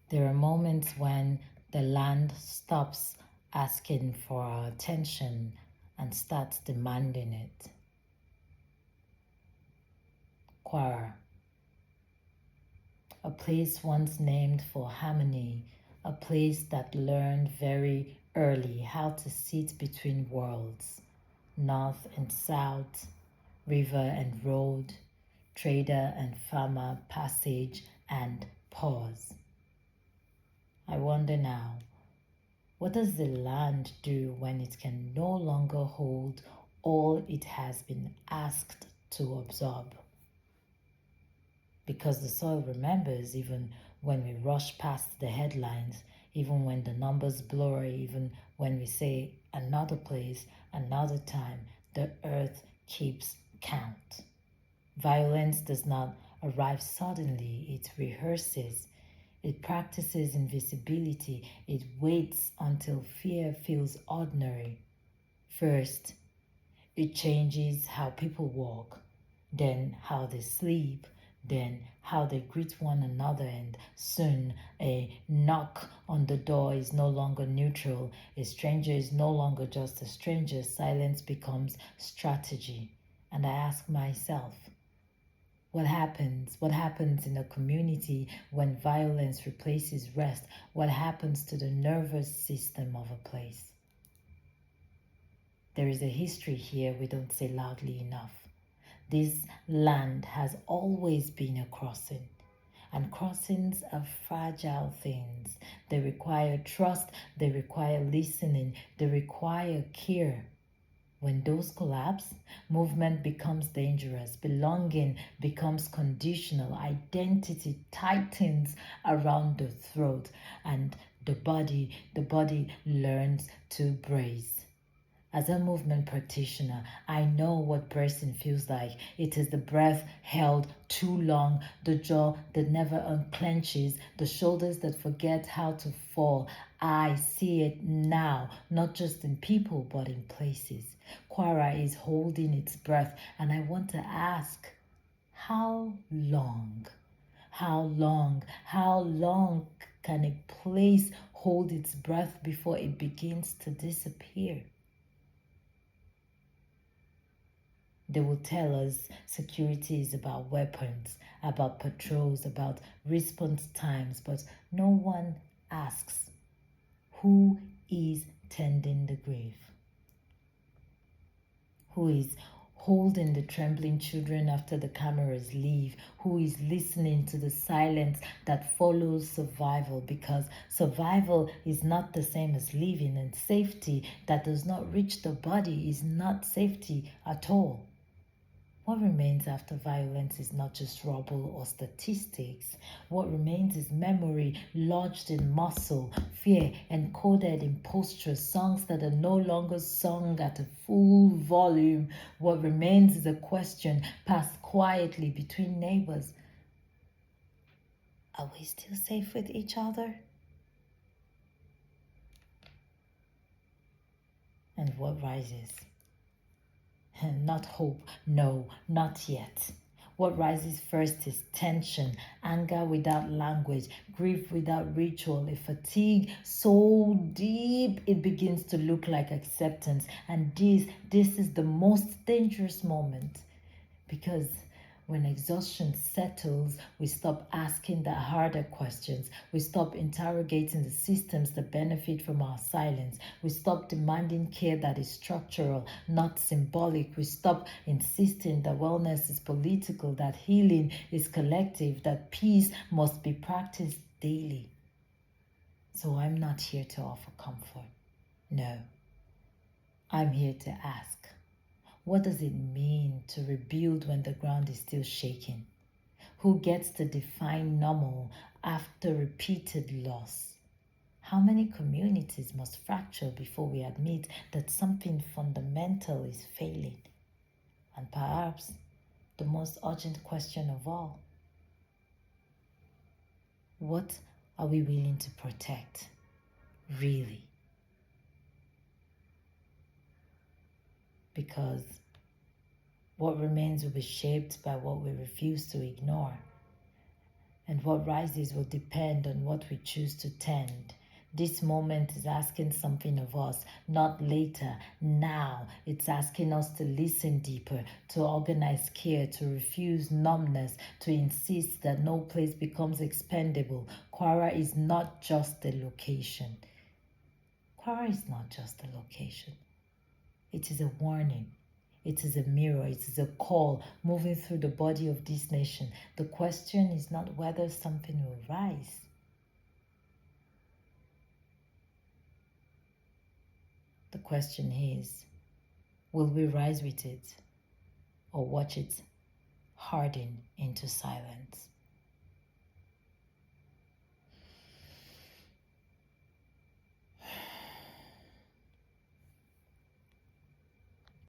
There are moments when the land stops asking for our attention and starts demanding it. Kwara, a place once named for harmony, a place that learned very early how to sit between worlds, north and south, river and road, trader and farmer, passage and pause. I wonder now, what does the land do when it can no longer hold all it has been asked to absorb? Because the soil remembers even when we rush past the headlines, even when the numbers blur, even when we say another place, another time, the earth keeps count. Violence does not arrive suddenly, it rehearses. It practices invisibility. It waits until fear feels ordinary. First, it changes how people walk, then how they sleep, then how they greet one another, and soon a knock on the door is no longer neutral. A stranger is no longer just a stranger. Silence becomes strategy. And I ask myself, what happens? What happens in a community when violence replaces rest? What happens to the nervous system of a place? There is a history here we don't say loudly enough. This land has always been a crossing, and crossings are fragile things. They require trust, they require listening, they require care. When those collapse, movement becomes dangerous, belonging becomes conditional, identity tightens around the throat, and the body learns to brace. As a movement practitioner, I know what bracing feels like. It is the breath held too long, the jaw that never unclenches, the shoulders that forget how to fall. I see it now, not just in people, but in places. Kwara is holding its breath, and I want to ask, how long? How long? How long can a place hold its breath before it begins to disappear? They will tell us security is about weapons, about patrols, about response times, but no one asks, who is tending the grave? Who is holding the trembling children after the cameras leave? Who is listening to the silence that follows survival? Because survival is not the same as living, and safety that does not reach the body is not safety at all. What remains after violence is not just rubble or statistics. What remains is memory lodged in muscle, fear encoded in postures, songs that are no longer sung at a full volume. What remains is a question passed quietly between neighbors. Are we still safe with each other? And what rises? Not hope, no, not yet. What rises first is tension, anger without language, grief without ritual, a fatigue so deep it begins to look like acceptance. And this is the most dangerous moment, because when exhaustion settles, we stop asking the harder questions. We stop interrogating the systems that benefit from our silence. We stop demanding care that is structural, not symbolic. We stop insisting that wellness is political, that healing is collective, that peace must be practiced daily. So I'm not here to offer comfort. No, I'm here to ask. What does it mean to rebuild when the ground is still shaking? Who gets to define normal after repeated loss? How many communities must fracture before we admit that something fundamental is failing? And perhaps the most urgent question of all, what are we willing to protect, really? Because what remains will be shaped by what we refuse to ignore. And what rises will depend on what we choose to tend. This moment is asking something of us, not later, now. It's asking us to listen deeper, to organize care, to refuse numbness, to insist that no place becomes expendable. Kwara is not just a location. Kwara is not just a location. It is a warning. It is a mirror. It is a call moving through the body of this nation. The question is not whether something will rise. The question is, will we rise with it or watch it harden into silence?